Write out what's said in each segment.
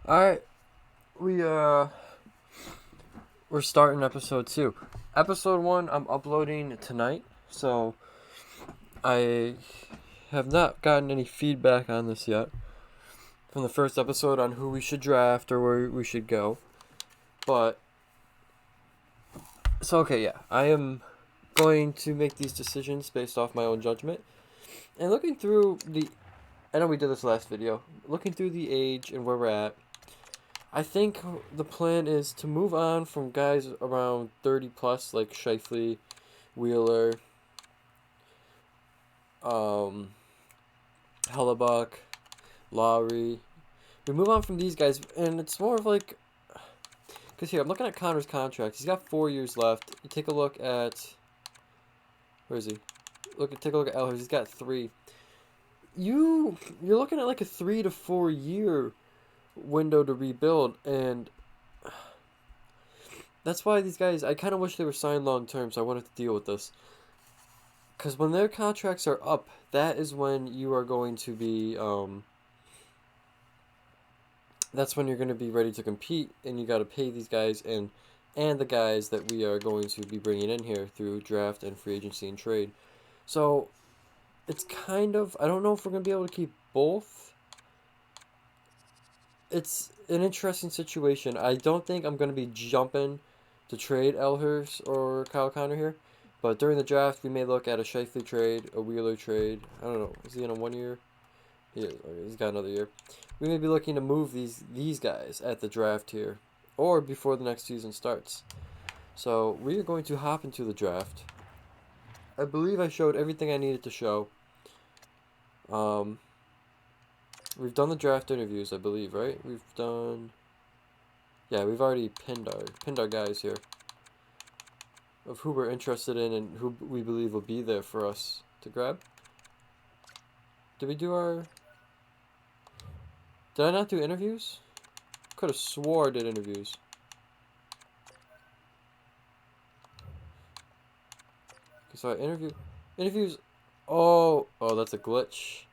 Alright, we we're starting episode 2. Episode 1 I'm uploading tonight, so I have not gotten any feedback on this yet from the first episode on who we should draft or where we should go. But so okay, yeah. I am going to make these decisions based off my own judgment. And looking through the I know we did this last video. Looking through the age and where we're at, I think the plan is to move on from guys around 30 plus, like Shifley, Wheeler, um, Hellebuck, Lowry. We move on from these guys, and it's more of like, because here I'm looking at Connor's contract. He's got 4 years left. You take a look at, where is he? Take a look at Elhurst. He's got 3. You're looking at like a 3 to 4 year window to rebuild, and that's why these guys, I kind of wish they were signed long term, so I wanted to deal with this. Because when their contracts are up, that is when you are going to be, that's when you're going to be ready to compete, and you got to pay these guys and the guys that we are going to be bringing in here through draft and free agency and trade. So it's kind of, I don't know if we're going to be able to keep both. It's an interesting situation. I don't think I'm going to be jumping to trade Elhurst or Kyle Connor here. But during the draft, we may look at a Shifley trade, a Wheeler trade. I don't know. Is he in a 1 year? He is. Okay, he's got another year. We may be looking to move these guys at the draft here, or before the next season starts. So we are going to hop into the draft. I believe I showed everything I needed to show. Um, we've done the draft interviews, I believe, right? We've done. Yeah, we've already pinned our guys here of who we're interested in and who we believe will be there for us to grab. Did we do our... Did I not do interviews? Could have swore I did interviews. So I interviews. Oh, that's a glitch.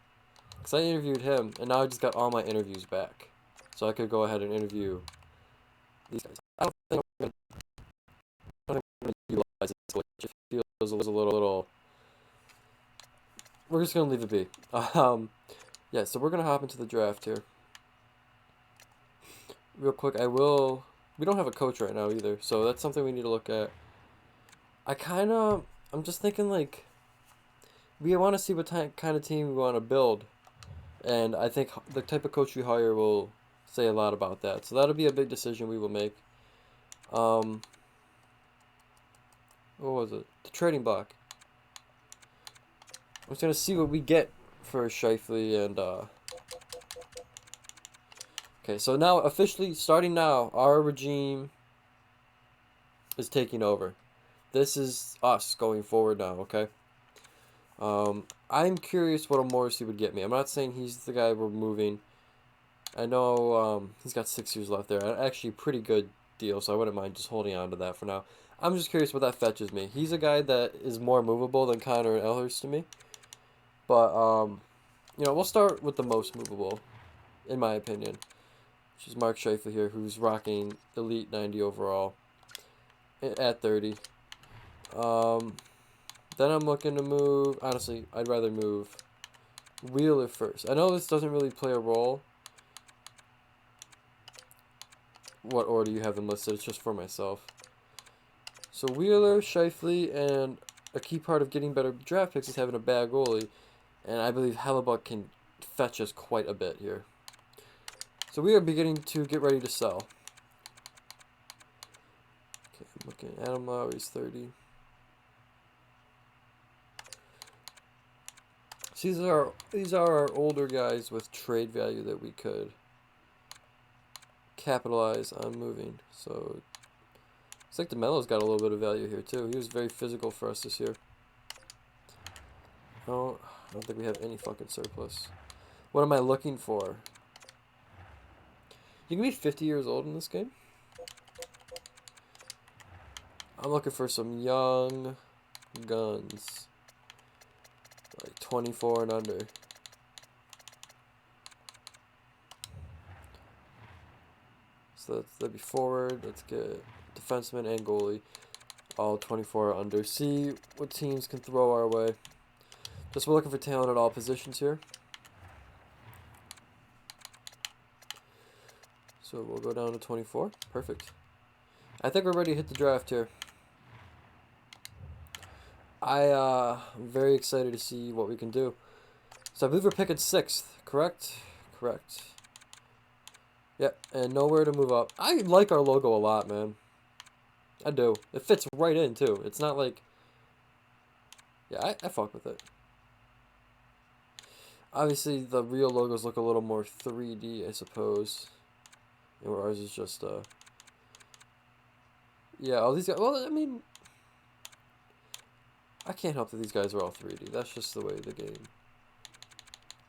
Cause I interviewed him, and now I just got all my interviews back, so I could go ahead and interview these guys. I don't think I'm gonna utilize this glitch. It feels a little. We're just gonna leave it be. Yeah. So we're gonna hop into the draft here. Real quick, I will. We don't have a coach right now either, so that's something we need to look at. I'm just thinking like, we want to see what kind of team we want to build, and I think the type of coach we hire will say a lot about that. So that'll be a big decision we will make. What was it? The trading block. I'm just gonna see what we get for Shifley and Okay, so now officially starting now, our regime is taking over. This is us going forward now, okay? I'm curious what a Morrissey would get me. I'm not saying he's the guy we're moving. I know he's got 6 years left there. Actually, pretty good deal, so I wouldn't mind just holding on to that for now. I'm just curious what that fetches me. He's a guy that is more movable than Connor and Elhurst to me. But, we'll start with the most movable, in my opinion. Which is Mark Schaefer here, who's rocking Elite 90 overall at 30. Then I'm looking to move, honestly, I'd rather move Wheeler first. I know this doesn't really play a role, what order you have them listed, it's just for myself. So Wheeler, Shifley, and a key part of getting better draft picks is having a bad goalie. And I believe Hellebuck can fetch us quite a bit here. So we are beginning to get ready to sell. Okay, I'm looking at Adam Lowry's 30. So these are our older guys with trade value that we could capitalize on moving. So it's like DeMello's got a little bit of value here too. He was very physical for us this year. No, I don't think we have any fucking surplus. What am I looking for? You can be 50 years old in this game. I'm looking for some young guns. Like 24 and under. So that'd be forward. Let's get defenseman and goalie. All 24 or under. See what teams can throw our way. Just we're looking for talent at all positions here. So we'll go down to 24. Perfect. I think we're ready to hit the draft here. I'm very excited to see what we can do. So I believe we're picking 6th, correct? Correct. Yep, and nowhere to move up. I like our logo a lot, man. I do. It fits right in, too. It's not like... Yeah, I fuck with it. Obviously, the real logos look a little more 3D, I suppose. And where ours is just, yeah, all these guys... Well, I mean... I can't help that these guys are all 3D. That's just the way the game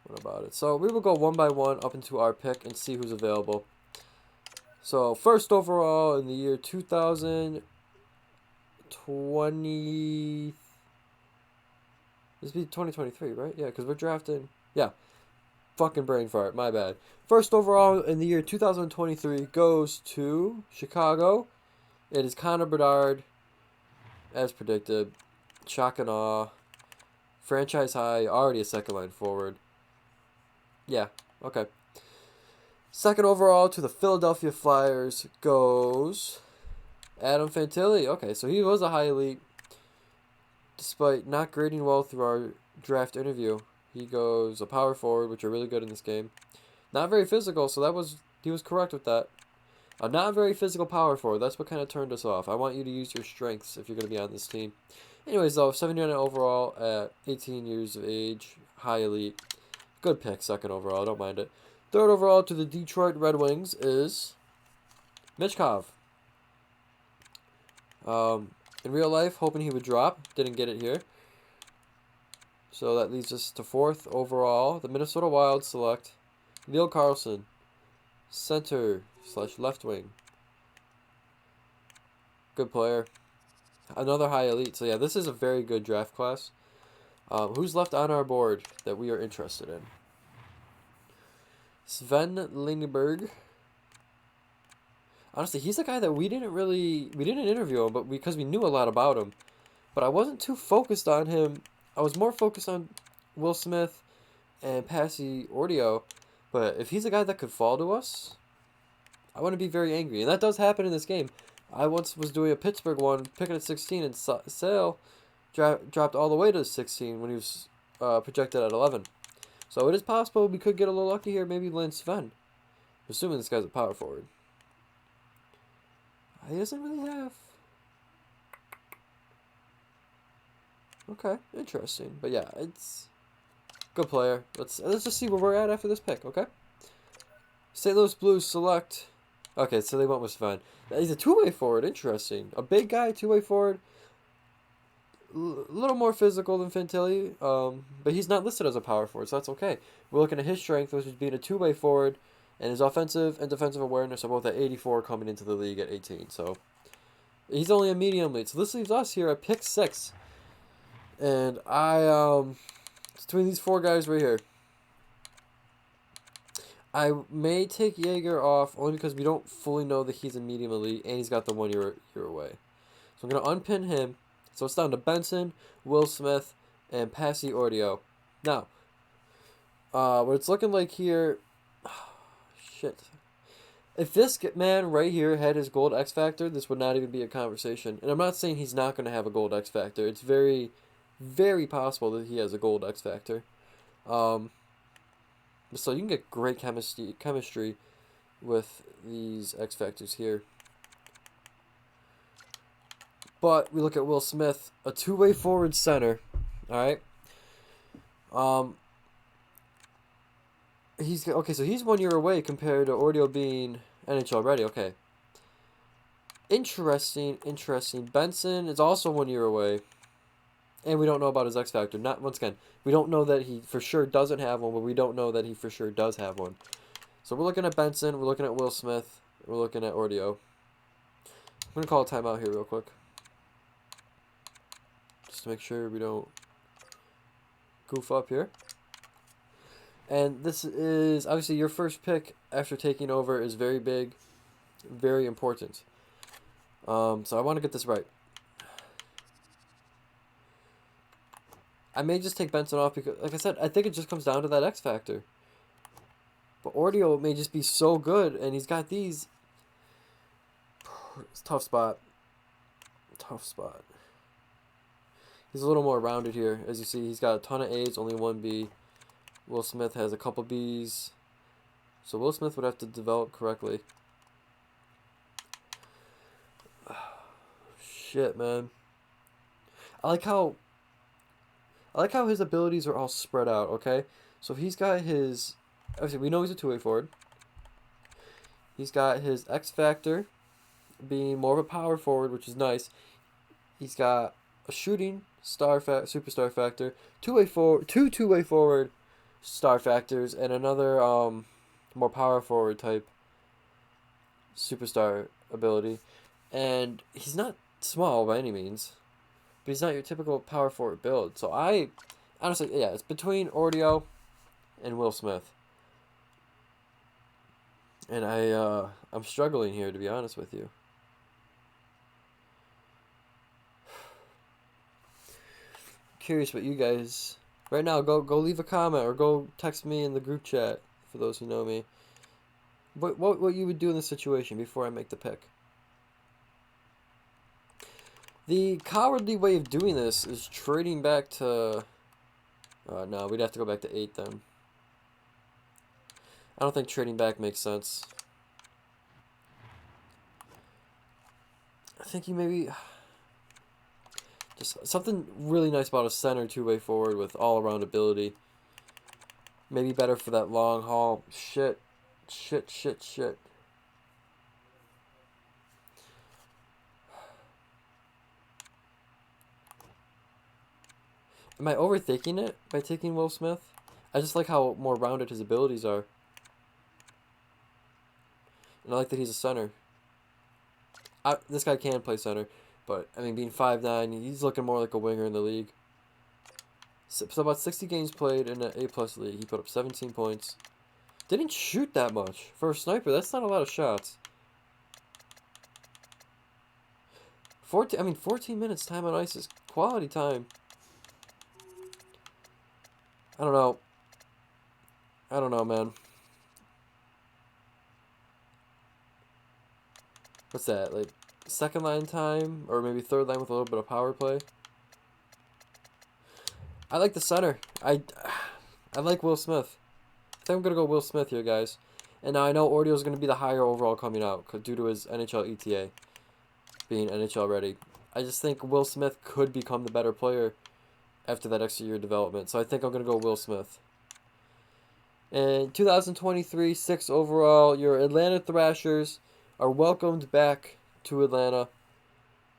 went about it. So, we will go one by one up into our pick and see who's available. So, first overall in the year 2020... This would be 2023, right? Yeah, because we're drafting... Yeah. Fucking brain fart. My bad. First overall in the year 2023 goes to Chicago. It is Connor Bedard, as predicted. Shock and awe. Franchise high. Already a second line forward. Yeah. Okay. Second overall to the Philadelphia Flyers goes Adam Fantilli. Okay, so he was a high elite. Despite not grading well through our draft interview, he goes a power forward, which are really good in this game. Not very physical, so he was correct with that. A not very physical power forward. That's what kind of turned us off. I want you to use your strengths if you're going to be on this team. Anyways, though, 79 overall at 18 years of age, high elite. Good pick, second overall. I don't mind it. Third overall to the Detroit Red Wings is Michkov. In real life, hoping he would drop. Didn't get it here. So that leads us to fourth overall. The Minnesota Wild select Neil Carlson. Center / left wing. Good player. Another high elite. So yeah, this is a very good draft class. Who's left on our board that we are interested in? Sven Lindberg. Honestly, he's the guy that we didn't interview him, but because we knew a lot about him. But I wasn't too focused on him. I was more focused on Will Smith and Passy Ordio. But if he's a guy that could fall to us, I want to be very angry. And that does happen in this game. I once was doing a Pittsburgh one, picking at 16, and Sale dropped all the way to 16 when he was projected at 11. So it is possible we could get a little lucky here, maybe land Sven. Assuming this guy's a power forward. He doesn't really have... Okay, interesting. But yeah, it's good player. Let's just see where we're at after this pick, okay? St. Louis Blues select... Okay, so they went with Sven. He's a two-way forward. Interesting. A big guy, two-way forward. A little more physical than Fantilli, but he's not listed as a power forward, so that's okay. We're looking at his strength, which is being a two-way forward, and his offensive and defensive awareness are both at 84 coming into the league at 18. So he's only a medium lead. So this leaves us here at pick 6. And it's between these four guys right here. I may take Jaeger off only because we don't fully know that he's a medium elite and he's got the 1 year away. So I'm going to unpin him. So it's down to Benson, Will Smith, and Passy Ordio. Now, what it's looking like here... shit. If this man right here had his gold X Factor, this would not even be a conversation. And I'm not saying he's not going to have a gold X Factor. It's very, very possible that he has a gold X Factor. So you can get great chemistry with these X Factors here. But we look at Will Smith, a two-way forward center. Alright. So he's 1 year away compared to Ordio being NHL ready. Okay. Interesting. Benson is also 1 year away. And we don't know about his X Factor. Once again, we don't know that he for sure doesn't have one, but we don't know that he for sure does have one. So we're looking at Benson, we're looking at Will Smith, we're looking at Ordio. I'm going to call a timeout here real quick. Just to make sure we don't goof up here. And this is, obviously, your first pick after taking over is very big. Very important. So I want to get this right. I may just take Benson off because, like I said, I think it just comes down to that X factor. But Ordio may just be so good, and he's got these. It's a tough spot. Tough spot. He's a little more rounded here. As you see, he's got a ton of A's, only one B. Will Smith has a couple B's. So Will Smith would have to develop correctly. Shit, man. I like how his abilities are all spread out, okay? So he's got his... Obviously, we know he's a two-way forward. He's got his X Factor being more of a power forward, which is nice. He's got a shooting superstar factor, two two-way forward star factors, and another more power forward type superstar ability. And he's not small by any means, but he's not your typical power forward build. So I honestly, yeah, it's between Ordio and Will Smith. And I'm struggling here, to be honest with you. Curious what you guys right now. Go leave a comment or go text me in the group chat for those who know me. What you would do in this situation before I make the pick. The cowardly way of doing this is trading back to... no, we'd have to go back to 8 then. I don't think trading back makes sense. I think you maybe... Just something really nice about a center two-way forward with all-around ability. Maybe better for that long haul. Shit. Am I overthinking it by taking Will Smith? I just like how more rounded his abilities are. And I like that he's a center. This guy can play center. But, I mean, being 5'9", he's looking more like a winger in the league. So about 60 games played in an A+ league. He put up 17 points. Didn't shoot that much. For a sniper, that's not a lot of shots. 14 minutes time on ice is quality time. I don't know, man. What's that, like, second line time? Or maybe third line with a little bit of power play? I like the center. I like Will Smith. I think I'm going to go Will Smith here, guys. And now I know Ordio's going to be the higher overall coming out due to his NHL ETA being NHL ready. I just think Will Smith could become the better player after that extra year development. So I think I'm going to go Will Smith. In 2023, 6th overall, your Atlanta Thrashers are welcomed back to Atlanta.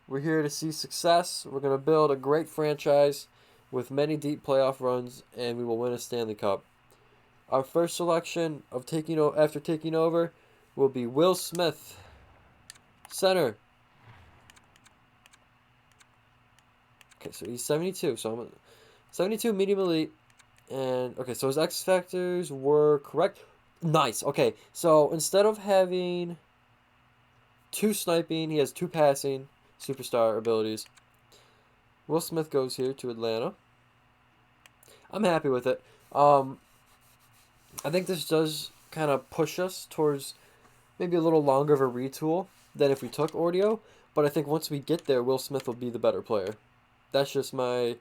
We're here to see success. We're going to build a great franchise with many deep playoff runs, and we will win a Stanley Cup. Our first selection of after taking over will be Will Smith, center. Okay, so he's 72. So I'm 72 medium elite. And, okay, so his X factors were correct. Nice. Okay, so instead of having 2 sniping, he has 2 passing superstar abilities. Will Smith goes here to Atlanta. I'm happy with it. I think this does kind of push us towards maybe a little longer of a retool than if we took Ordio. But I think once we get there, Will Smith will be the better player. That's just my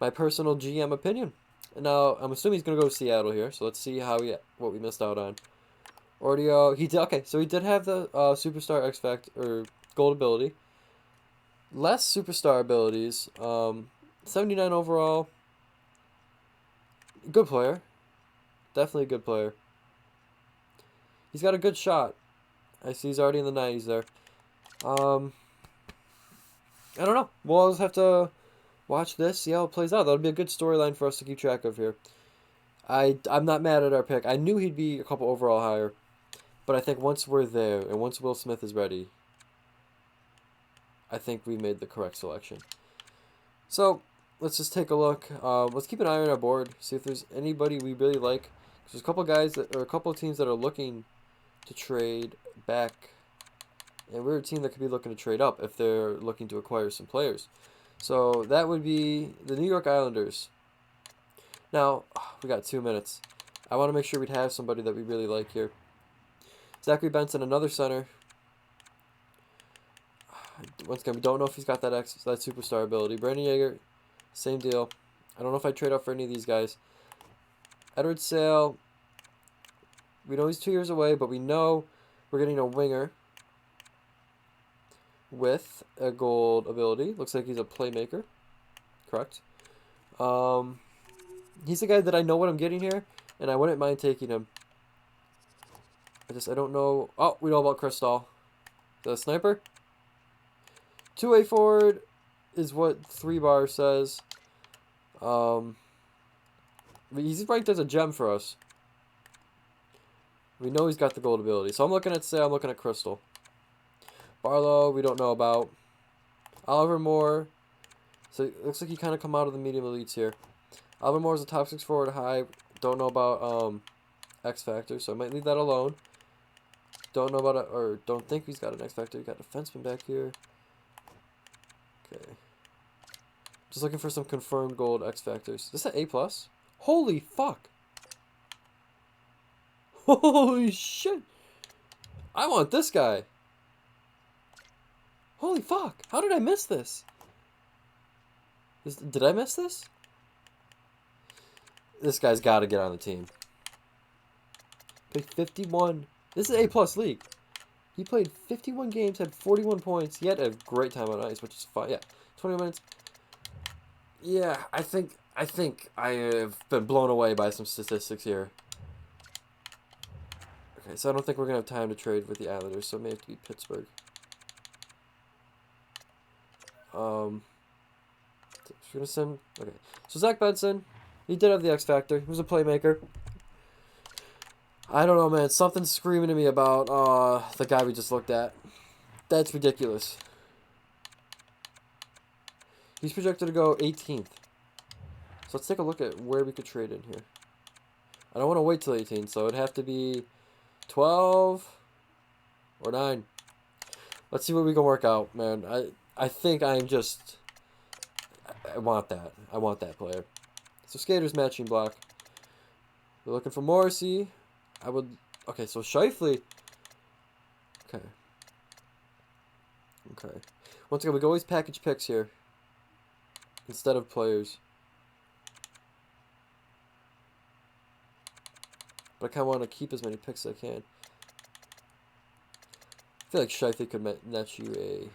personal GM opinion. And now I'm assuming he's gonna go to Seattle here. So let's see what we missed out on. Ordio, he did have the superstar X Factor or gold ability. Less superstar abilities. 79 overall. Good player. Definitely a good player. He's got a good shot. I see he's already in the 90s there. I don't know. We'll just have to watch this, see how it plays out. That'll be a good storyline for us to keep track of here. I'm not mad at our pick. I knew he'd be a couple overall higher. But I think once we're there, and once Will Smith is ready, I think we made the correct selection. So, let's just take a look. Let's keep an eye on our board, see if there's anybody we really like. There's a couple guys or a couple teams that are looking to trade back. And we're a team that could be looking to trade up if they're looking to acquire some players. So that would be the New York Islanders. Now, we got 2 minutes. I want to make sure we'd have somebody that we really like here. Zachary Benson, another center. Once again, we don't know if he's got that superstar ability. Brandon Yeager, same deal. I don't know if I'd trade up for any of these guys. Edward Sale, we know he's 2 years away, but we know we're getting a winger with a gold ability. Looks like he's a playmaker. Correct. He's the guy that I know what I'm getting here, and I wouldn't mind taking him. I don't know. Oh, we know about Crystal. The sniper? 2-way forward is what 3 bar says. He's ranked as a gem for us. We know he's got the gold ability. So I'm looking at Sale, I'm looking at Crystal. Barlow, we don't know about. Oliver Moore. So it looks like he kind of come out of the medium elites here. Oliver Moore is a top 6 forward high. Don't know about X Factor, so I might leave that alone. Don't know about it, or don't think he's got an X Factor. He got a defenseman back here. Okay. Just looking for some confirmed gold X Factors. Is this an A+? Holy fuck! Holy shit! I want this guy! Holy fuck! How did I miss this? Did I miss this? This guy's got to get on the team. Played 51. This is A+ league. He played 51 games, had 41 points. He had a great time on ice, which is fine. Yeah, 20 minutes. Yeah, I think I have been blown away by some statistics here. Okay, so I don't think we're gonna have time to trade with the Islanders, so it may have to be Pittsburgh. We're gonna send. Okay, so Zach Benson, he did have the X Factor. He was a playmaker. I don't know, man. Something's screaming to me about the guy we just looked at. That's ridiculous. He's projected to go 18th. So let's take a look at where we could trade in here. I don't want to wait till 18, so it'd have to be 12 or 9. Let's see what we can work out, man. I think I'm just... I want that. I want that player. So Skaters matching block. We're looking for Morrissey. I would... Okay, so Scheifele. Okay. Okay. Once again, we can always package picks here instead of players. But I kind of want to keep as many picks as I can. I feel like Scheifele could net you a...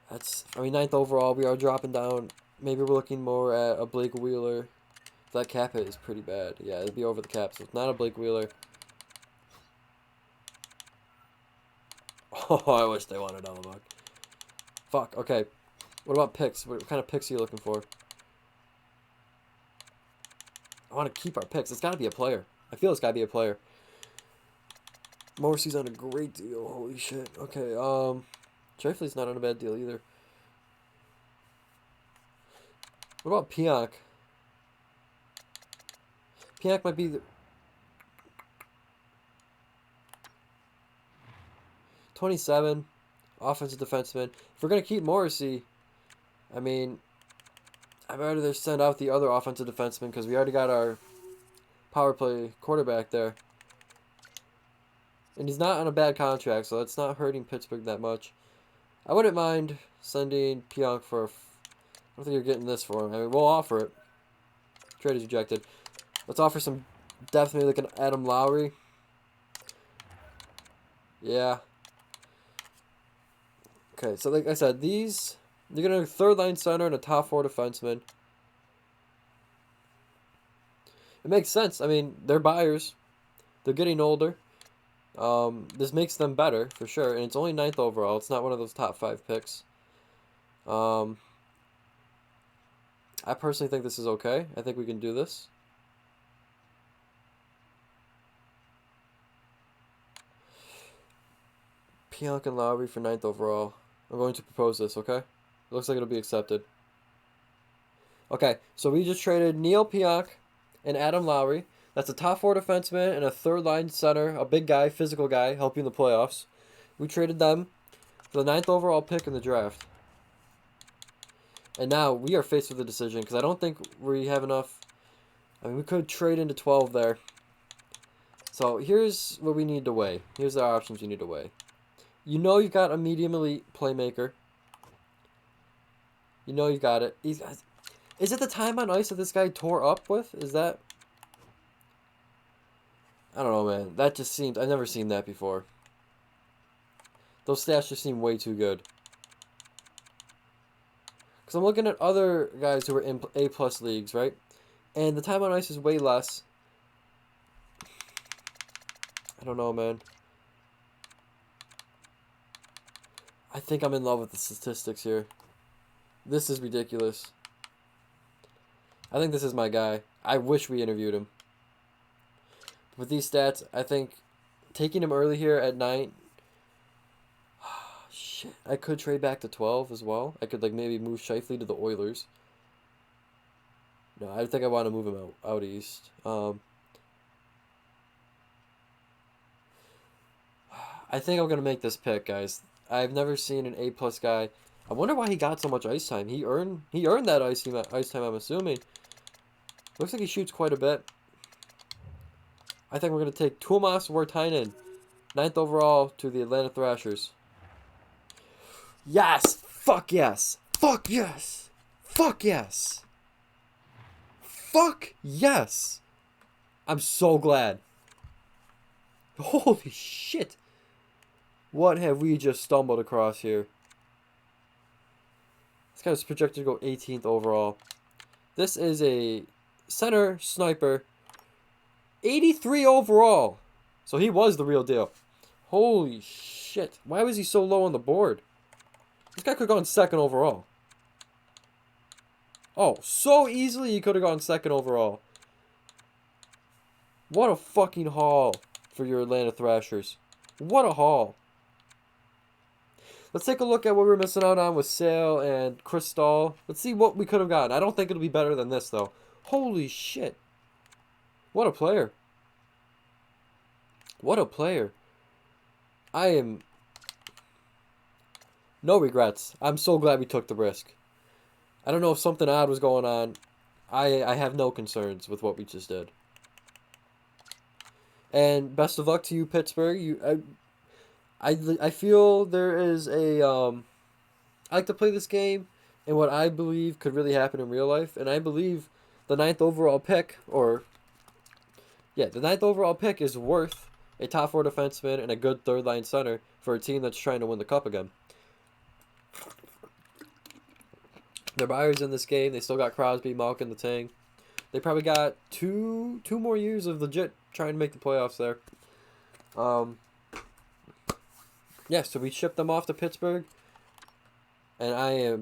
That's... I mean, 9th overall. We are dropping down. Maybe we're looking more at a Blake Wheeler. That cap hit is pretty bad. Yeah, it'd be over the cap, so it's not a Blake Wheeler. Oh, I wish they wanted Buck. Fuck, okay. What about picks? What kind of picks are you looking for? I want to keep our picks. It's got to be a player. I feel it's got to be a player. Morrissey's on a great deal. Holy shit. Okay, Scheifele's not on a bad deal either. What about Pionk? Pionk might be the... 27. Offensive defenseman. If we're going to keep Morrissey, I mean, I'd rather send out the other offensive defenseman because we already got our power play quarterback there. And he's not on a bad contract, so that's not hurting Pittsburgh that much. I wouldn't mind sending Pionk for... I don't think you're getting this for him. I mean, we'll offer it. Trade is rejected. Let's offer some depth, maybe like an Adam Lowry. Yeah. Okay, so like I said, these... You're going to third line center and a top 4 defenseman. It makes sense. I mean, they're buyers. They're getting older. This makes them better, for sure. And it's only 9th overall. It's not one of those top 5 picks. I personally think this is okay. I think we can do this. Pionk and Lowry for 9th overall. I'm going to propose this, okay? It looks like it'll be accepted. Okay, so we just traded Neil Pionk and Adam Lowry That's a top 4 defenseman and a third line center, a big guy, physical guy, helping the playoffs. We traded them for the 9th overall pick in the draft. And now we are faced with a decision because I don't think we have enough. I mean, we could trade into 12 there. So here's what we need to weigh. Here's the options you need to weigh. You know you've got a medium elite playmaker. You know you got it. Is it the time on ice that this guy tore up with? Is that... I don't know, man. That just seems... I've never seen that before. Those stats just seem way too good. Because I'm looking at other guys who are in A+ leagues, right? And the time on ice is way less. I don't know, man. I think I'm in love with the statistics here. This is ridiculous. I think this is my guy. I wish we interviewed him. With these stats, I think taking him early here at 9... Shit. I could trade back to 12 as well. I could like maybe move Scheifele to the Oilers. No, I think I want to move him out east. I think I'm going to make this pick, guys. I've never seen an A+ guy. I wonder why he got so much ice time. He earned that ice time, I'm assuming. Looks like he shoots quite a bit. I think we're going to take Tuomas Vartainen, 9th overall to the Atlanta Thrashers. Yes! Fuck yes! Fuck yes! Fuck yes! Fuck yes! I'm so glad. Holy shit! What have we just stumbled across here? This guy's projected to go 18th overall. This is a center sniper. 83 overall. So he was the real deal. Holy shit. Why was he so low on the board? This guy could have gone 2nd overall. Oh, so easily he could have gone 2nd overall. What a fucking haul for your Atlanta Thrashers. What a haul. Let's take a look at what we're missing out on with Sale and Chris Stahl. Let's see what we could have gotten. I don't think it'll be better than this, though. Holy shit. What a player. What a player. I am... No regrets. I'm so glad we took the risk. I don't know if something odd was going on. I have no concerns with what we just did. And best of luck to you, Pittsburgh. I feel there is a... I like to play this game and what I believe could really happen in real life. And I believe the 9th overall pick, or... Yeah, the 9th overall pick is worth a top 4 defenseman and a good third-line center for a team that's trying to win the cup again. Their buyers in this game. They still got Crosby, Malkin, the Tang. They probably got two more years of legit trying to make the playoffs there. Yeah, so we shipped them off to Pittsburgh. And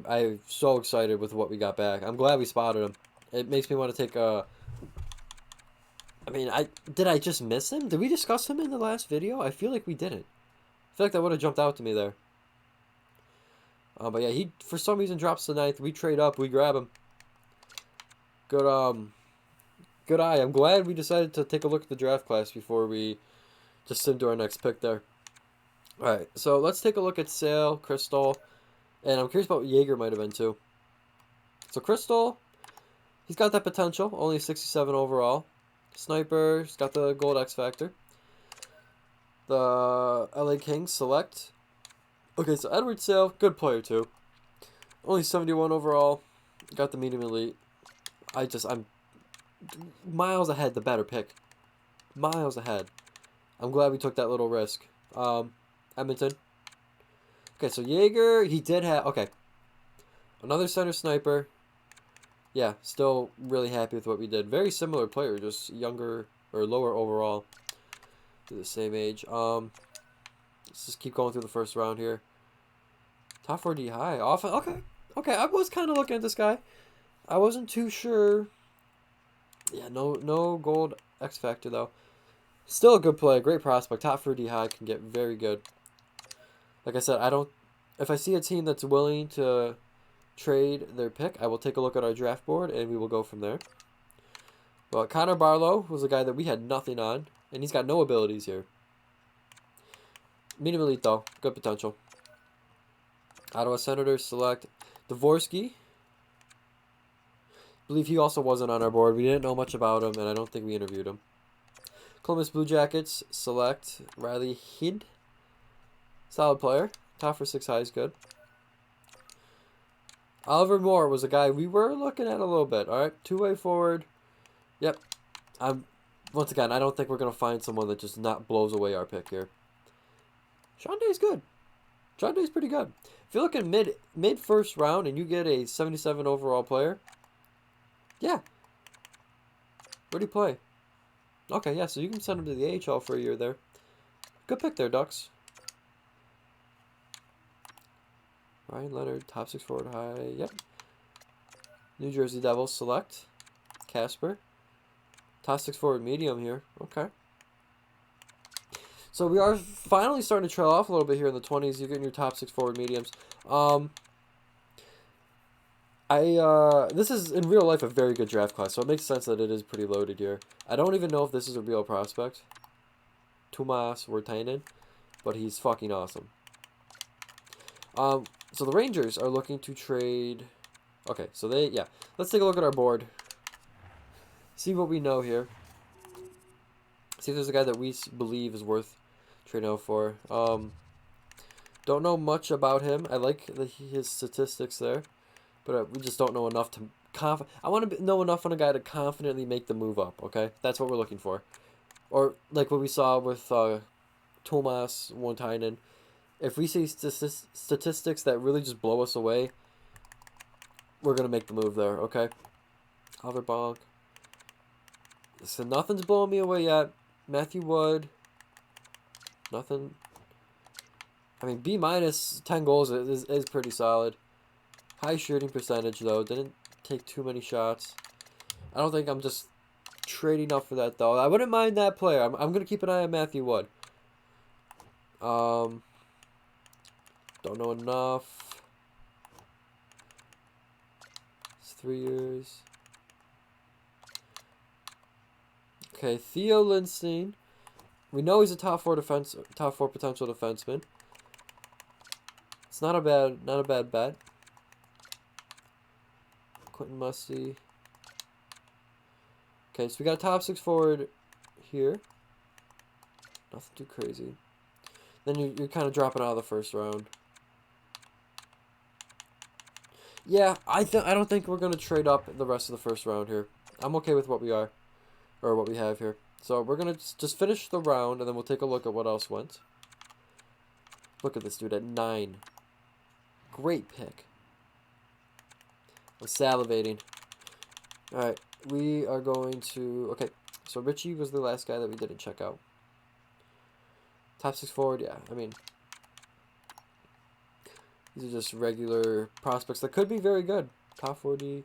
I'm so excited with what we got back. I'm glad we spotted him. It makes me want to take a... I mean, did I just miss him? Did we discuss him in the last video? I feel like we didn't. I feel like that would have jumped out to me there. But yeah, he for some reason drops the 9th. We trade up, we grab him. Good eye. I'm glad we decided to take a look at the draft class before we just into our next pick there. Alright, so let's take a look at Sale, Crystal, and I'm curious about what Jaeger might have been too. So Crystal, he's got that potential, only 67 overall. Sniper, he's got the gold X Factor. The LA Kings select. Okay, so Edward Sale, good player too. Only 71 overall. Got the medium elite. I'm miles ahead, the better pick. Miles ahead. I'm glad we took that little risk. Edmonton. Okay, so Jaeger, he did have... Okay. Another center sniper. Yeah, still really happy with what we did. Very similar player, just younger or lower overall. They're the same age. Let's just keep going through the first round here. Top 4D high. Often. Okay. Okay, I was kind of looking at this guy. I wasn't too sure. Yeah, no gold X Factor, though. Still a good play. Great prospect. Top 4D high can get very good. Like I said, if I see a team that's willing to trade their pick, I will take a look at our draft board, and we will go from there. Well, Connor Barlow was a guy that we had nothing on, and he's got no abilities here. Medium elite, though. Good potential. Ottawa Senators select Dvorsky. I believe he also wasn't on our board. We didn't know much about him, and I don't think we interviewed him. Columbus Blue Jackets select Riley Hid. Solid player. Top for 6 high is good. Oliver Moore was a guy we were looking at a little bit. All right, two-way forward. Yep. Once again, I don't think we're going to find someone that just not blows away our pick here. Sean Day's good. Sean Day's pretty good. If you're looking mid first round and you get a 77 overall player, yeah. Where do you play? Okay, yeah, so you can send him to the AHL for a year there. Good pick there, Ducks. Ryan Leonard, top 6 forward high. Yep. New Jersey Devils select Casper. Top 6 forward medium here. Okay. So we are finally starting to trail off a little bit here in the 20s. You're getting your top 6 forward mediums. This is in real life a very good draft class, so it makes sense that it is pretty loaded here. I don't even know if this is a real prospect, Tuomas Virtanen, but he's fucking awesome. So the Rangers are looking to trade. Okay, so let's take a look at our board. See what we know here. See if there's a guy that we believe is worth trading out for. Don't know much about him. I like his statistics there, but we just don't know enough to I want to know enough on a guy to confidently make the move up. Okay, that's what we're looking for, or like what we saw with Tuomas Virtanen. If we see statistics that really just blow us away, we're gonna make the move there. Okay, Oliver Bonk. So nothing's blowing me away yet. Matthew Wood. Nothing. I mean, B minus 10 goals is pretty solid. High shooting percentage though. Didn't take too many shots. I don't think I'm just trading up for that though. I wouldn't mind that player. I'm gonna keep an eye on Matthew Wood. Don't know enough. It's 3 years. Okay, Theo Lindstein. We know he's a top four potential defenseman. It's not a bad bet. Quentin Musty. Okay, so we got a top 6 forward here. Nothing too crazy. Then you're kind of dropping out of the first round. Yeah, I don't think we're gonna trade up the rest of the first round here. I'm okay with what we are, or what we have here. So we're gonna just finish the round, and then we'll take a look at what else went. Look at this dude at 9. Great pick. I'm salivating. All right, we are going to. Okay, so Richie was the last guy that we didn't check out. Top 6 forward, yeah. I mean, these are just regular prospects that could be very good. Top 40,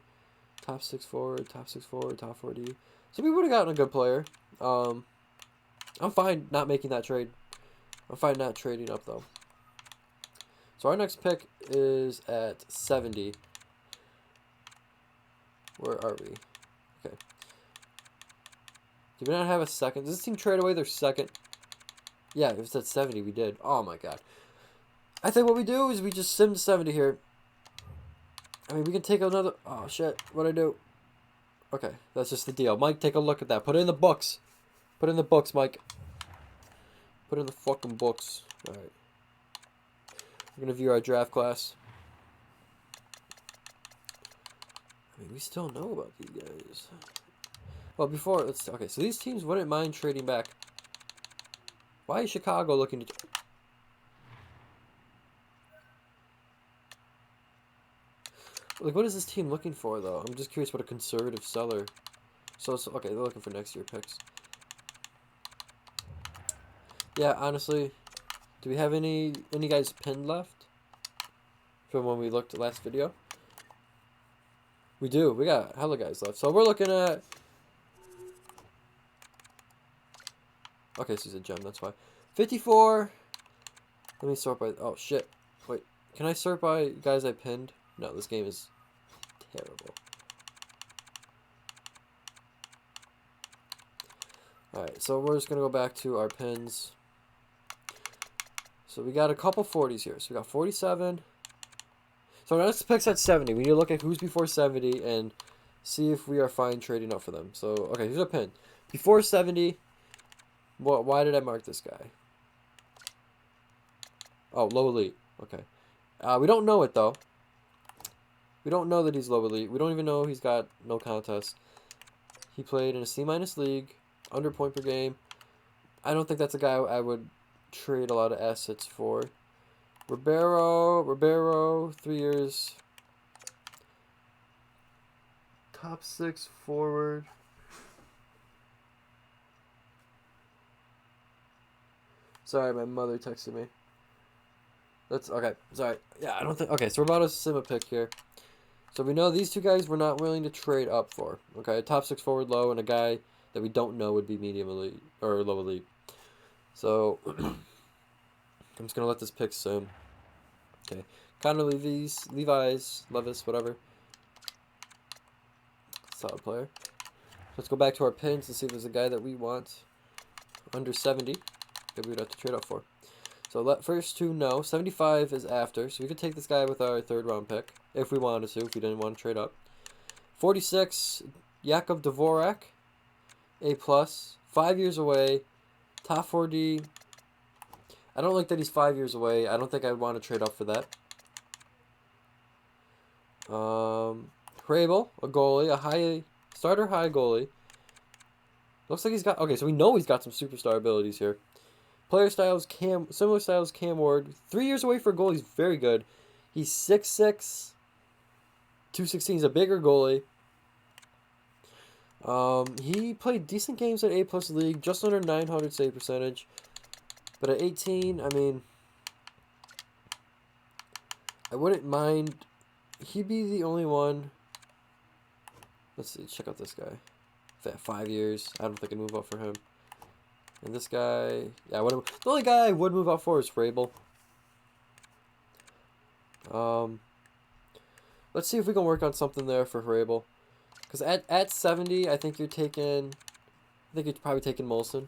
top 6 forward, top 6 forward, top 40. So we would have gotten a good player. I'm fine not making that trade. I'm fine not trading up, though. So our next pick is at 70. Where are we? Okay. Do we not have a second? Does this team trade away their second? Yeah, if it's at 70, we did. Oh, my God. I think what we do is we just sim to 70 here. I mean, we can take another... Oh, shit. What'd I do? Okay, that's just the deal. Mike, take a look at that. Put it in the books. Put it in the books, Mike. Put it in the fucking books. All right. We're going to view our draft class. I mean, we still know about these guys. Well, before... Okay, so these teams wouldn't mind trading back. Why is Chicago looking to... Like, what is this team looking for, though? I'm just curious what a conservative seller... So okay, they're looking for next year picks. Yeah, honestly, do we have any guys pinned left from when we looked at last video? We do. We got hella guys left. So we're looking at... Okay, so he's a gem, that's why. 54. Let me sort by... Oh, shit. Wait, can I sort by guys I pinned? No, this game is terrible. Alright, so we're just going to go back to our pins. So we got a couple 40s here. So we got 47. So our next pick's at 70. We need to look at who's before 70 and see if we are fine trading up for them. So, okay, here's a pin. Before 70, why did I mark this guy? Oh, low elite. Okay. We don't know it, though. We don't know that he's low elite. We don't even know he's got no contest. He played in a C- league, under point per game. I don't think that's a guy I would trade a lot of assets for. Ribeiro, 3 years. Top 6 forward. Sorry, my mother texted me. That's okay. Sorry. Yeah, I don't think. Okay, so we're about to sim a pick here. So we know these two guys we're not willing to trade up for. Okay, a top 6 forward low and a guy that we don't know would be medium elite or low elite. So I'm just gonna let this pick sim. Okay, Connor Levis, Levis, whatever. Solid player. Let's go back to our pins and see if there's a guy that we want under 70 that we would have to trade up for. So first two, no. 75 is after, so we could take this guy with our 3rd round pick if we wanted to, if we didn't want to trade up. 46, Yakov Dvorak, A+, 5 years away, top 4D. I don't like that he's 5 years away. I don't think I'd want to trade up for that. Hrabel, a goalie, a starter high goalie. Looks like he's got, okay, so we know he's got some superstar abilities here. Player styles, similar styles, Cam Ward. 3 years away for a goal, he's very good. He's 6'6", 216. He's a bigger goalie. He played decent games at A+ league, just under 900 save percentage. But at 18, I mean, I wouldn't mind. He'd be the only one. Let's see, check out this guy. 5 years. I don't think I'd move up for him. And this guy, yeah, the only guy I would move up for is Hrabel. Let's see if we can work on something there for Hrabel. Because at 70, I think you're probably taking Molson.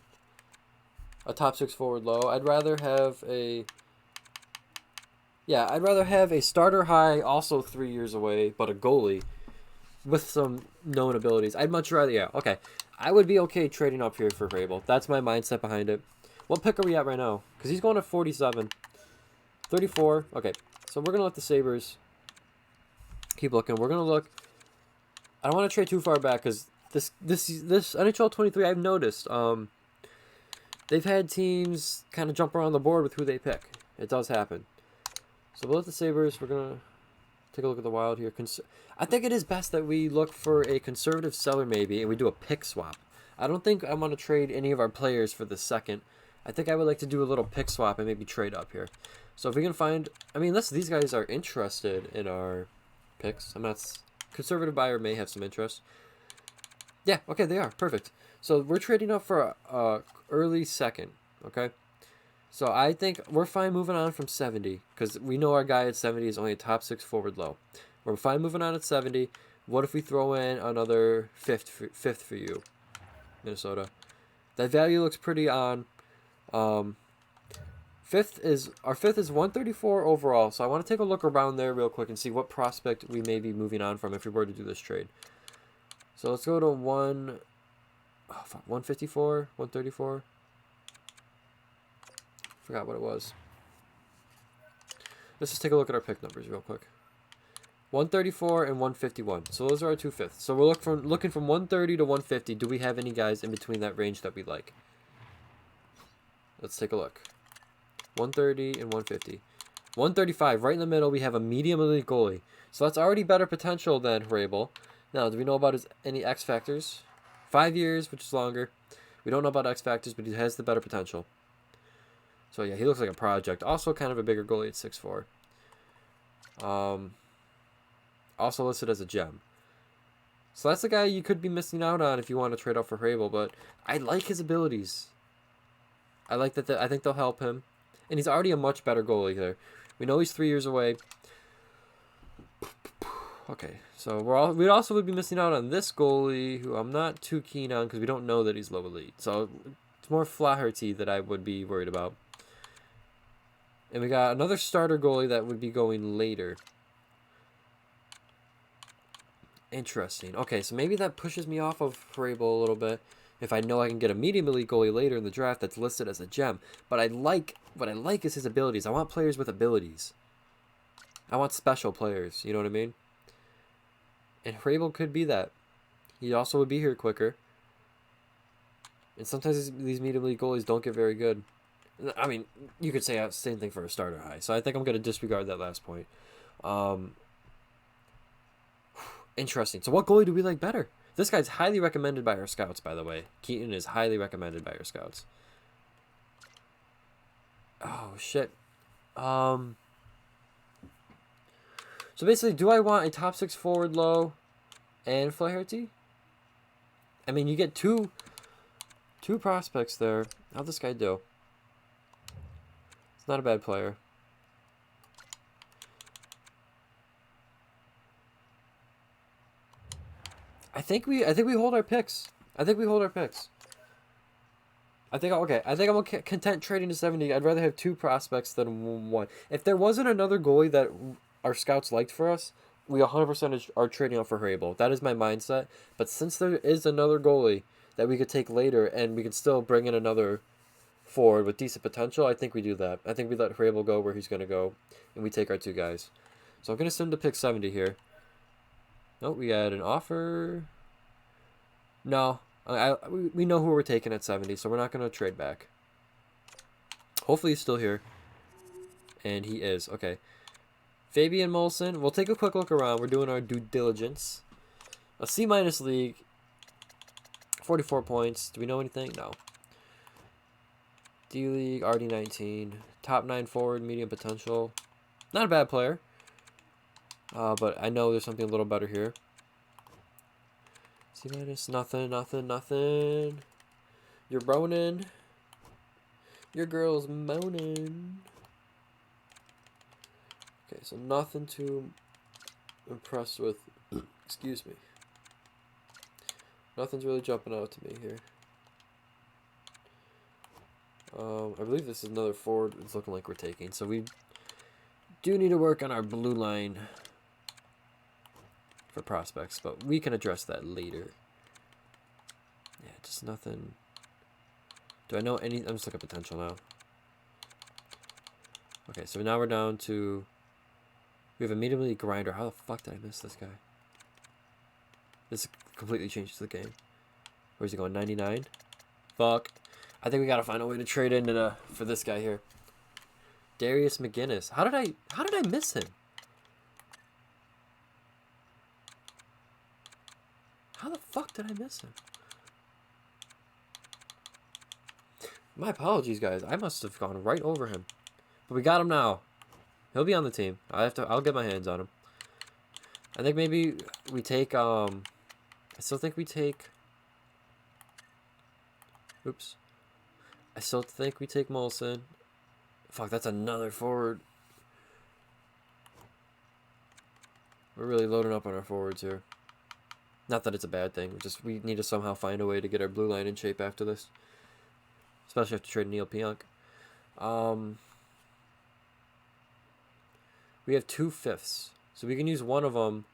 A top 6 forward low. I'd rather have a starter high, also 3 years away, but a goalie with some known abilities. I'd much rather, yeah, okay. I would be okay trading up here for Hrabel. That's my mindset behind it. What pick are we at right now? Because he's going at 47. 34. Okay, so we're going to let the Sabres keep looking. We're going to look. I don't want to trade too far back because this NHL 23, I've noticed, they've had teams kind of jump around the board with who they pick. It does happen. So we'll let the Sabres. We're going to take a look at the Wild here. I think it is best that we look for a conservative seller maybe, and we do a pick swap. I don't think I want to trade any of our players for the second. I think I would like to do a little pick swap and maybe trade up here. So if we can find, I mean, unless these guys are interested in our picks. I'm not, conservative buyer may have some interest. Yeah, okay, they are. Perfect. So we're trading up for a early second, okay? So I think we're fine moving on from 70 because we know our guy at 70 is only a top 6 forward low. We're fine moving on at 70. What if we throw in another fifth for you, Minnesota? That value looks pretty on. Fifth is 134 overall. So I want to take a look around there real quick and see what prospect we may be moving on from if we were to do this trade. So let's go to 154, 134. Forgot what it was. Let's just take a look at our pick numbers real quick. 134 and 151. So those are our 2 fifths. So we're looking from 130 to 150. Do we have any guys in between that range that we like? Let's take a look. 130 and 150. 135, right in the middle, we have a medium elite goalie. So that's already better potential than Hrabel. Now, do we know about any X factors? 5 years, which is longer. We don't know about X factors, but he has the better potential. So yeah, he looks like a project. Also kind of a bigger goalie at 6'4". Also listed as a gem. So that's the guy you could be missing out on if you want to trade up for Hrabel, but I like his abilities. I like that. I think they'll help him. And he's already a much better goalie there. We know he's 3 years away. Okay, so we also would be missing out on this goalie, who I'm not too keen on because we don't know that he's low elite. So it's more Flaherty that I would be worried about. And we got another starter goalie that would be going later. Interesting. Okay, so maybe that pushes me off of Vrabel a little bit if I know I can get a medium elite goalie later in the draft that's listed as a gem. But what I like is his abilities. I want players with abilities. I want special players. You know what I mean? And Vrabel could be that. He also would be here quicker. And sometimes these medium elite goalies don't get very good. I mean, you could say the same thing for a starter high. So I think I'm going to disregard that last point. Interesting. So what goalie do we like better? This guy's highly recommended by our scouts, by the way. Keaton is highly recommended by our scouts. Oh, shit. So basically, do I want a top 6 forward low and Flaherty? I mean, you get two prospects there. How'd this guy do? It's not a bad player. I think we hold our picks. I think I'm content trading to 70. I'd rather have 2 prospects than 1. If there wasn't another goalie that our scouts liked for us, we 100% are trading up for Vrabel. That is my mindset. But since there is another goalie that we could take later and we could still bring in another forward with decent potential, I think we do that. I think we let Vrabel go where he's going to go, and we take our 2 guys. So I'm going to send to pick 70 here. Oh, we had an offer. No, we know who we're taking at 70, so we're not going to trade back. Hopefully he's still here. And he is. Okay. Fabian Molson. We'll take a quick look around. We're doing our due diligence. A C- league. 44 points. Do we know anything? No. D-League, RD19. Top 9 forward, medium potential. Not a bad player. But I know there's something a little better here. C-, nothing. You're boning. Your girl's moaning. Okay, so nothing too impressed with. Excuse me. Nothing's really jumping out to me here. I believe this is another forward it's looking like we're taking. So we do need to work on our blue line for prospects, but we can address that later. Yeah, just nothing. Do I know any? I'm just looking at potential now. Okay, so now we're down to. We have immediately grinder. How the fuck did I miss this guy? This completely changes the game. Where's he going? 99? Fuck. I think we gotta find a way to trade into for this guy here. Darius McGinnis. How did I miss him? How the fuck did I miss him? My apologies, guys. I must have gone right over him. But we got him now. He'll be on the team. I'll get my hands on him. I think maybe we take I still think we take oops. I still think we take Molson. Fuck, that's another forward. We're really loading up on our forwards here. Not that it's a bad thing. We need to somehow find a way to get our blue line in shape after this. Especially after trading Neil Pionk. We have 2 5ths. So we can use one of them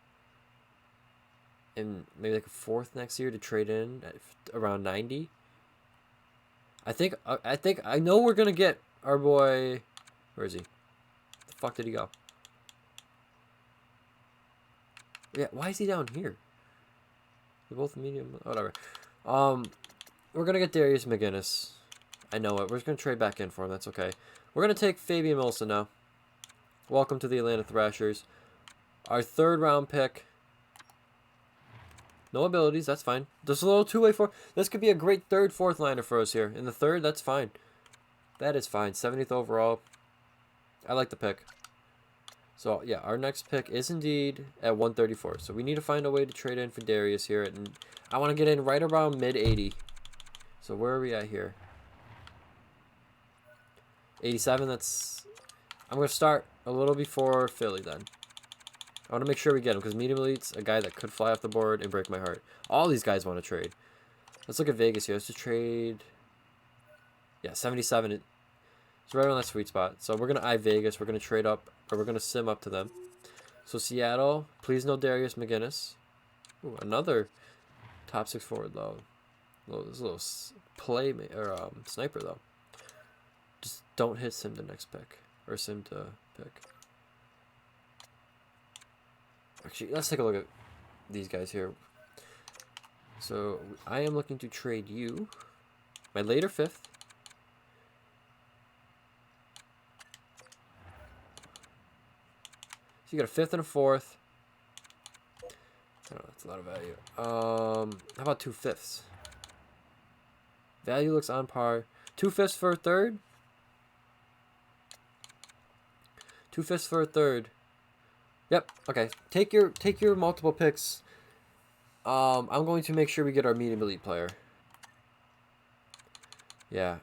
and maybe like a 4th next year to trade in at around 90. I know we're gonna get our boy. Where is he? The fuck did he go? Yeah, why is he down here? They're both medium. Whatever. We're gonna get Darius McGinnis. I know it. We're just gonna trade back in for him. That's okay. We're gonna take Fabian Molson now. Welcome to the Atlanta Thrashers. Our 3rd round pick. No abilities, that's fine. Just a little 2-way forward. This could be a great 3rd, 4th liner for us here. In the 3rd, that's fine. That is fine. 70th overall. I like the pick. So, yeah, our next pick is indeed at 134. So we need to find a way to trade in for Darius here. And I want to get in right around mid-80. So where are we at here? 87, that's... I'm going to start a little before Philly then. I want to make sure we get him because medium elite's a guy that could fly off the board and break my heart. All these guys want to trade. Let's look at Vegas here. Let's just trade. Yeah, 77. It's right on that sweet spot. So we're going to eye Vegas. We're going to trade up, or we're going to sim up to them. So Seattle, please no Darius McGinnis. Ooh, another top 6 forward though. This little play or sniper though. Just don't hit sim to next pick or sim to pick. Actually, let's take a look at these guys here. So I am looking to trade you my later 5th. So you got a 5th and a 4th. I don't know, that's a lot of value. How about 2 5ths? Value looks on par. 2 5ths for a 3rd. 2 5ths for a 3rd. Yep. Okay. Take your multiple picks. I'm going to make sure we get our medium elite player. Yeah,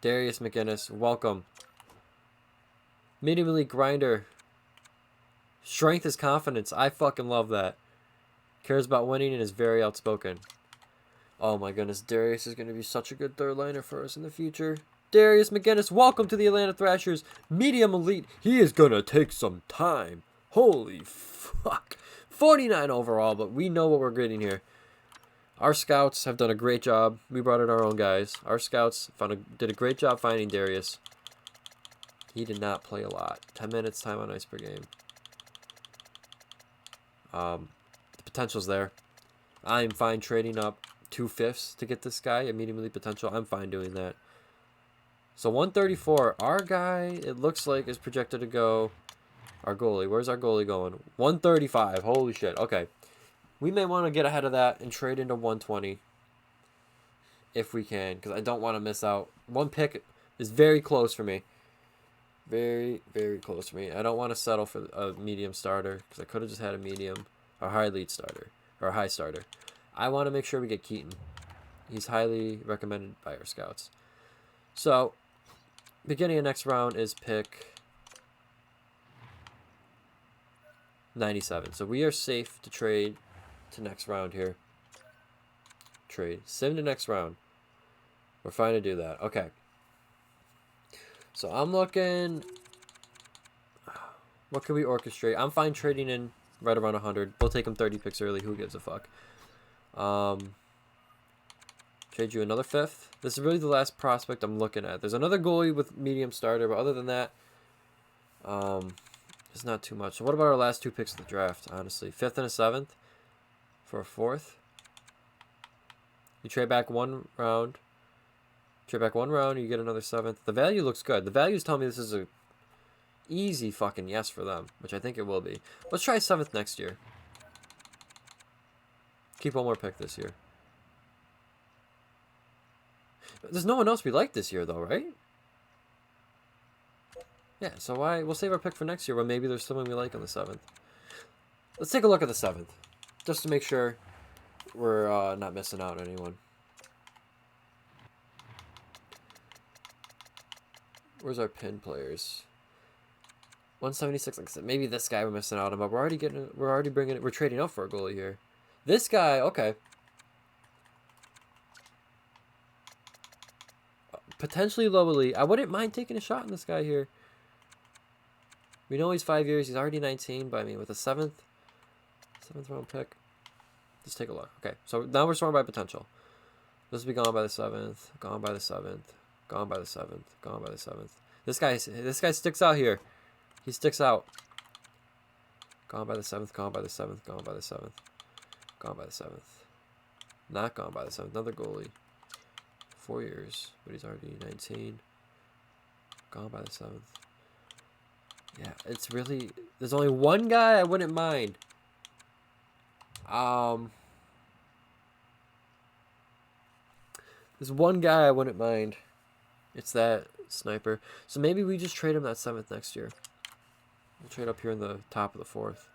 Darius McGinnis, welcome. Medium elite grinder. Strength is confidence. I fucking love that. Cares about winning and is very outspoken. Oh my goodness, Darius is going to be such a good third liner for us in the future. Darius McGinnis, welcome to the Atlanta Thrashers. Medium elite. He is going to take some time. Holy fuck. 49 overall, but we know what we're getting here. Our scouts have done a great job. We brought in our own guys. Our scouts did a great job finding Darius. He did not play a lot. 10 minutes time on ice per game. The potential's there. I'm fine trading up 2 5ths to get this guy immediately potential. I'm fine doing that. So 134. Our guy, it looks like, is projected to go. Our goalie. Where's our goalie going? 135. Holy shit. Okay. We may want to get ahead of that and trade into 120 if we can, because I don't want to miss out. One pick is very close for me. Very, very close for me. I don't want to settle for a medium starter because I could have just had a medium or high lead starter or a high starter. I want to make sure we get Keaton. He's highly recommended by our scouts. So, beginning of next round is pick 97. So we are safe to trade to next round here. Trade. Sim to next round. We're fine to do that. Okay. So I'm looking. What can we orchestrate? I'm fine trading in right around 100. We'll take him 30 picks early. Who gives a fuck? Trade you another 5th. This is really the last prospect I'm looking at. There's another goalie with medium starter, but other than that, it's not too much. So what about our last 2 picks of the draft, honestly? 5th and a 7th for a 4th. You trade back 1 round. Trade back 1 round, you get another 7th. The value looks good. The values tell me this is a easy fucking yes for them, which I think it will be. Let's try 7th next year. Keep 1 more pick this year. There's no one else we like this year, though, right? Yeah, so why? We'll save our pick for next year, where maybe there's someone we like on the 7th. Let's take a look at the 7th, just to make sure we're not missing out on anyone. Where's our pin players? 176. Like I said, maybe this guy we're missing out on, but we're trading up for a goalie here. This guy, okay. Potentially low elite. I wouldn't mind taking a shot on this guy here. We know he's 5 years. He's already 19, but I mean, with a 7th round pick. Let's take a look. Okay, so now we're sorting by potential. This will be gone by the 7th. Gone by the 7th. Gone by the 7th. Gone by the 7th. This guy sticks out here. He sticks out. Gone by the 7th. Gone by the 7th. Gone by the 7th. Gone by the 7th. Not gone by the 7th. Another goalie. 4 years, but he's already 19. Gone by the 7th. Yeah, it's really... There's only one guy I wouldn't mind. There's one guy I wouldn't mind. It's that sniper. So maybe we just trade him that 7th next year. We'll trade up here in the top of the 4th.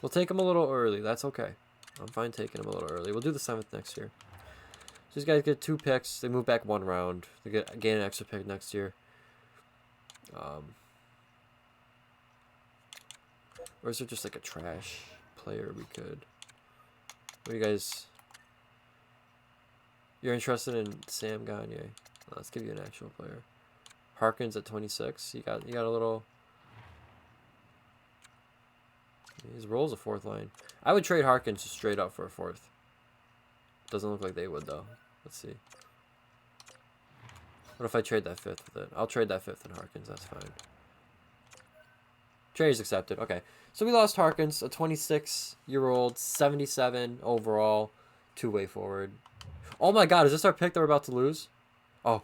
We'll take him a little early. That's okay. I'm fine taking him a little early. We'll do the 7th next year. So these guys get 2 picks. They move back 1 round. They gain an extra pick next year. Or is there just like a trash player we could? What do you guys? You're interested in Sam Gagne? Let's give you an actual player. Harkins at 26. You got a little. His role's a fourth line. I would trade Harkins straight up for a fourth. Doesn't look like they would though. Let's see. What if I trade that fifth with it? I'll trade that fifth in Harkins. That's fine. Trade is accepted. Okay. So we lost Harkins, a 26-year-old, 77 overall, two-way forward. Oh my God, is this our pick that we're about to lose? Oh,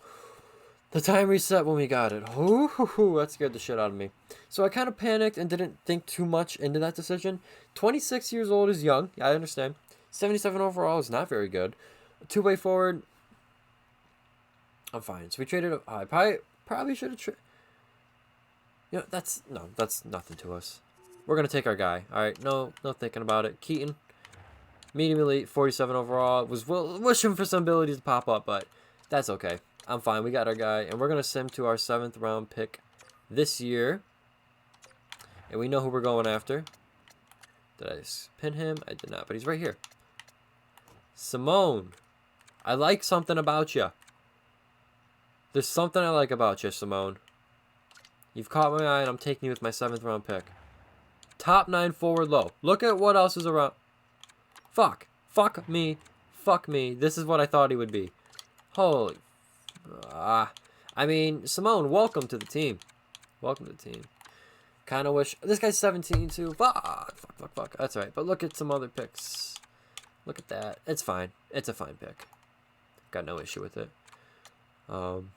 the time reset when we got it. Ooh, that scared the shit out of me. So I kind of panicked and didn't think too much into that decision. 26 years old is young. Yeah, I understand. 77 overall is not very good. Two-way forward, I'm fine. So we traded. I probably should have traded. You know, that's nothing to us. We're gonna take our guy. All right, no thinking about it. Keaton, medium elite, 47 overall. Was wishing for some abilities to pop up, but that's okay. I'm fine. We got our guy, and we're gonna send him to our 7th round pick this year. And we know who we're going after. Did I pin him? I did not, but he's right here. Simone, I like something about you. There's something I like about you, Simone. You've caught my eye, and I'm taking you with my 7th round pick. Top 9 forward low. Look at what else is around. Fuck. Fuck me. Fuck me. This is what I thought he would be. Holy. I mean, Simone, welcome to the team. Welcome to the team. Kind of wish. This guy's 17 too. Fuck. That's all right. But look at some other picks. Look at that. It's fine. It's a fine pick. Got no issue with it. And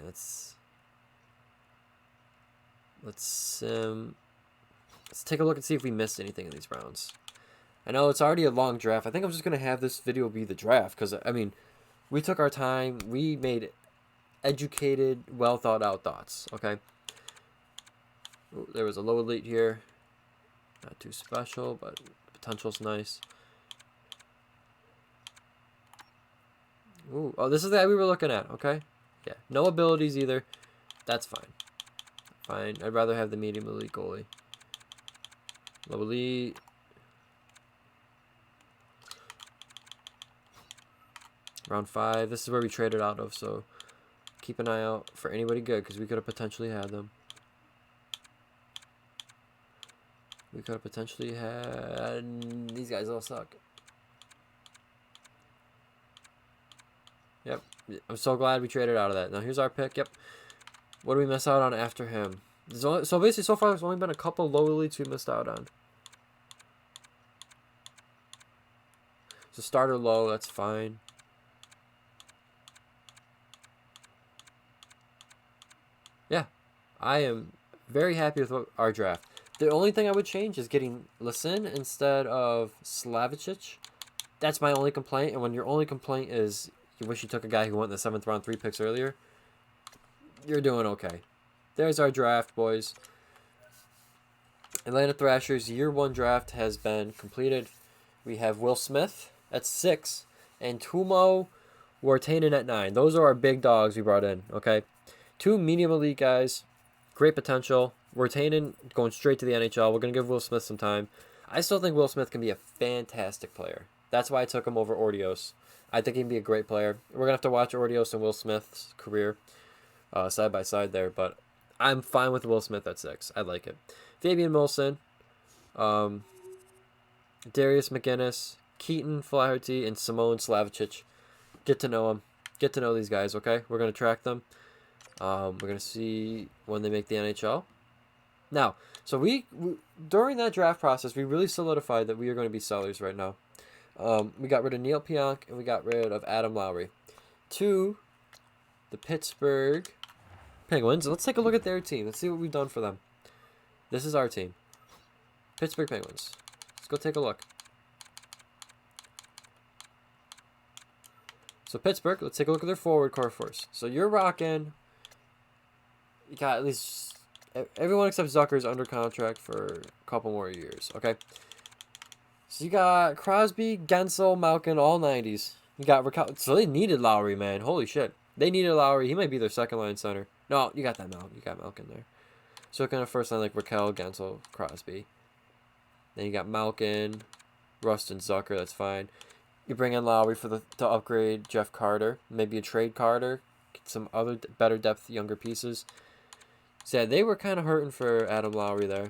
let's take a look and see if we missed anything in these rounds. I know it's already a long draft. I think I'm just gonna have this video be the draft because I mean, we took our time. We made educated, well thought out thoughts. Okay. Ooh, there was a low elite here. Not too special, but potential's nice. Ooh, oh, this is the guy we were looking at, okay? Yeah, no abilities either. That's fine. Fine. I'd rather have the medium elite goalie. Low elite. Round 5. This is where we traded out of, so keep an eye out for anybody good because we could have potentially had them. We could have potentially had... These guys all suck. Yep. I'm so glad we traded out of that. Now, here's our pick. Yep. What do we miss out on after him? So basically, so far, there's only been a couple low elites we missed out on. So starter low, that's fine. Yeah. I am very happy with our draft. The only thing I would change is getting Lisin instead of Slavicic. That's my only complaint. And when your only complaint is you wish you took a guy who went in the 7th round 3 picks earlier, you're doing okay. There's our draft, boys. Atlanta Thrashers year 1 draft has been completed. We have Will Smith at 6 and Tumo Wartanen at 9. Those are our big dogs we brought in, okay? 2 medium elite guys. Great potential. Wartanen going straight to the NHL. We're going to give Will Smith some time. I still think Will Smith can be a fantastic player. That's why I took him over Ordios. I think he can be a great player. We're going to have to watch Ordios and Will Smith's career side by side there, but I'm fine with Will Smith at 6. I like it. Fabian Molson, Darius McGinnis, Keaton Flaherty, and Simone Slavicic. Get to know them. Get to know these guys, okay? We're going to track them. We're going to see when they make the NHL. Now, so we during that draft process, we really solidified that we are going to be sellers right now. We got rid of Neil Pionk and we got rid of Adam Lowry. To the Pittsburgh Penguins. Let's take a look at their team. Let's see what we've done for them. This is our team. Pittsburgh Penguins. Let's go take a look. So Pittsburgh, let's take a look at their forward core first. So you're rocking. You got at least everyone except Zucker's under contract for a couple more years. Okay. So you got Crosby, Gensel, Malkin, all 90s. You got so they needed Lowry, man. Holy shit. They needed Lowry. He might be their second line center. No, you got that Malkin. You got Malkin there. So looking at first line like Raquel, Gensel, Crosby. Then you got Malkin, Rust, and Zucker. That's fine. You bring in Lowry to upgrade Jeff Carter. Maybe a trade Carter. Get some other better depth, younger pieces. So yeah, they were kind of hurting for Adam Lowry there.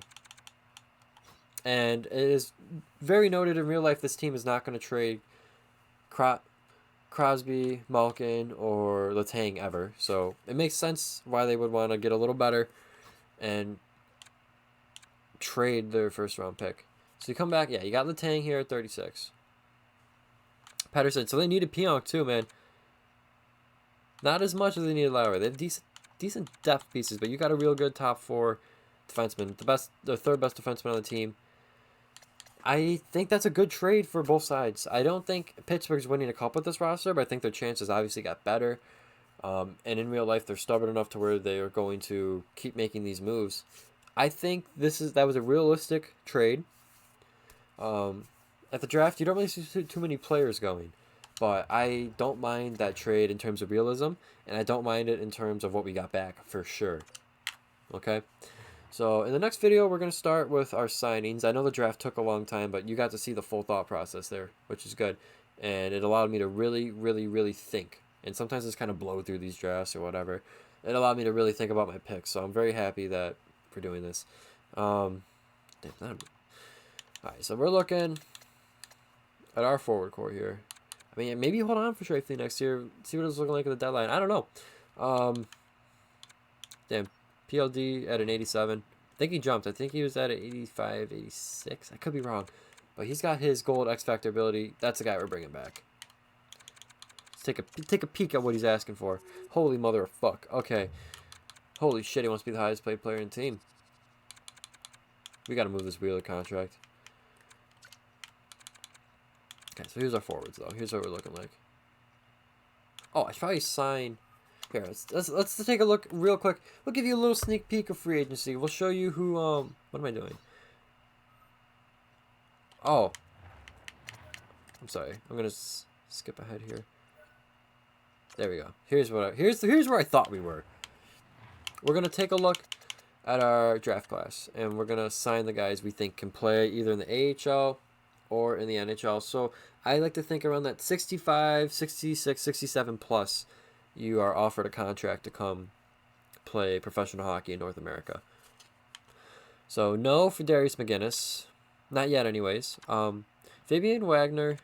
And it is very noted in real life this team is not going to trade Crosby, Malkin, or Letang ever. So it makes sense why they would want to get a little better and trade their first round pick. So you come back, yeah, you got Letang here at 36. Pettersson, so they needed Pionk too, man. Not as much as they needed Lowry. They have decent depth pieces, but you got a real good top 4 defenseman. The third best defenseman on the team. I think that's a good trade for both sides. I don't think Pittsburgh's winning a cup with this roster, but I think their chances obviously got better. And in real life, they're stubborn enough to where they are going to keep making these moves. I think that was a realistic trade. At the draft, you don't really see too many players going. But I don't mind that trade in terms of realism, and I don't mind it in terms of what we got back, for sure. Okay? So, in the next video, we're going to start with our signings. I know the draft took a long time, but you got to see the full thought process there, which is good. And it allowed me to really, really, really think. And sometimes it's kind of blow through these drafts or whatever. It allowed me to really think about my picks, so I'm very happy that we're doing this. Alright, so we're looking at our forward core here. I mean, maybe hold on for Shifley next year. See what it's looking like at the deadline. I don't know. Damn. PLD at an 87. I think he jumped. I think he was at an 85, 86. I could be wrong. But he's got his gold X Factor ability. That's the guy we're bringing back. Let's take a peek at what he's asking for. Holy mother of fuck. Okay. Holy shit, he wants to be the highest paid player in the team. We got to move this Wheeler contract. Okay, so here's our forwards, though. Here's what we're looking like. Oh, I should probably sign... Here, let's take a look real quick. We'll give you a little sneak peek of free agency. We'll show you who... What am I doing? Oh. I'm sorry. I'm going to skip ahead here. There we go. Here's where I thought we were. We're going to take a look at our draft class. And we're going to sign the guys we think can play either in the AHL... or in the NHL. So I like to think around that 65, 66, 67 plus, you are offered a contract to come play professional hockey in North America. So no for Darius McGinnis. Not yet anyways. Fabian Wagner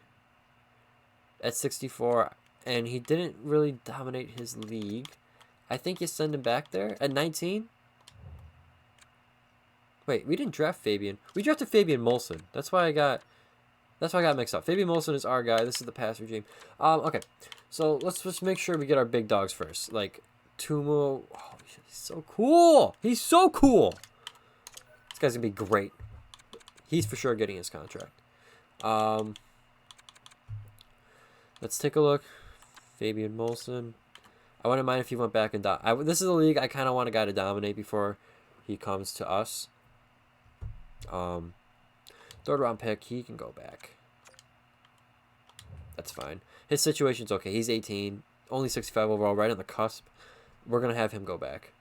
at 64, and he didn't really dominate his league. I think you send him back there at 19. Wait, we didn't draft Fabian. We drafted Fabian Molson. That's why I got mixed up. Fabian Molson is our guy. This is the pass regime. Okay. So let's just make sure we get our big dogs first. Like Tumo. Oh, he's so cool. He's so cool. This guy's gonna be great. He's for sure getting his contract. Let's take a look. Fabian Molson. I wouldn't mind if he went back and this is a league I kind of want a guy to dominate before he comes to us. Third round pick, he can go back. That's fine. His situation's okay. He's 18, only 65 overall, right on the cusp. We're going to have him go back.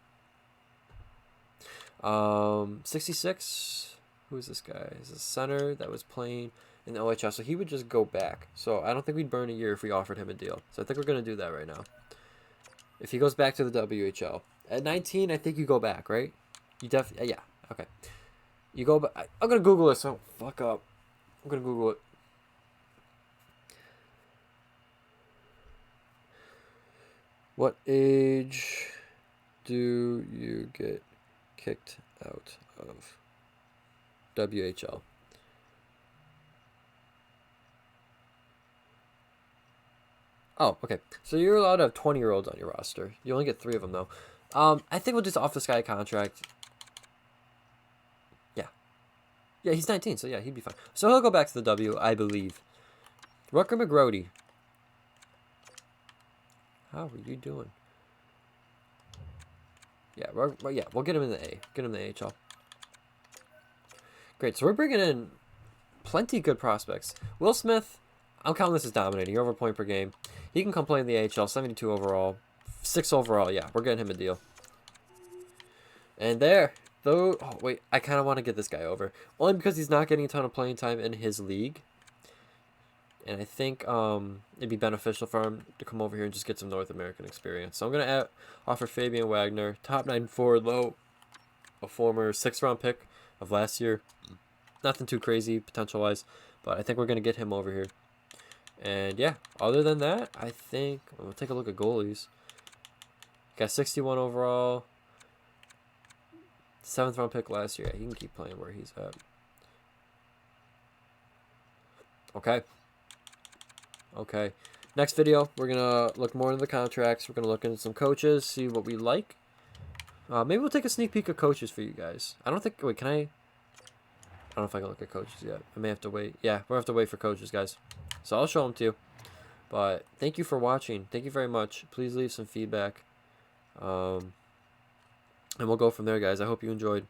66, who is this guy? He's a center that was playing in the OHL, so he would just go back. So I don't think we'd burn a year if we offered him a deal. So I think we're going to do that right now. If he goes back to the WHL. At 19, I think you go back, right? You definitely, yeah, okay. You go back. I'm going to Google this. Oh, fuck up. I'm going to Google it. What age do you get kicked out of WHL? Oh, okay. So you're allowed to have 20-year-olds on your roster. You only get 3 of them, though. I think we'll just off this guy a contract. Yeah. Yeah, he's 19, so yeah, he'd be fine. So he'll go back to the W, I believe. Rucker McGrody. How are you doing? Yeah, we'll get him in the A. Get him in the AHL. Great, so we're bringing in plenty good prospects. Will Smith, I'm counting this as dominating. Over point per game. He can come play in the AHL, 72 overall. 6 overall, yeah, we're getting him a deal. And there Though, oh wait, I kind of want to get this guy over. Only because he's not getting a ton of playing time in his league. And I think it'd be beneficial for him to come over here and just get some North American experience. So I'm going to offer Fabian Wagner, top 9 forward, low, a former 6th round pick of last year. Nothing too crazy potential-wise, but I think we're going to get him over here. And yeah, other than that, I think we'll take a look at goalies. Got 61 overall. 7th round pick last year. Yeah, he can keep playing where he's at. Okay. Okay. Next video, we're going to look more into the contracts. We're going to look into some coaches, see what we like. Maybe we'll take a sneak peek of coaches for you guys. I don't think... Wait, can I don't know if I can look at coaches yet. I may have to wait. Yeah, we'll have to wait for coaches, guys. So I'll show them to you. But thank you for watching. Thank you very much. Please leave some feedback. And we'll go from there, guys. I hope you enjoyed.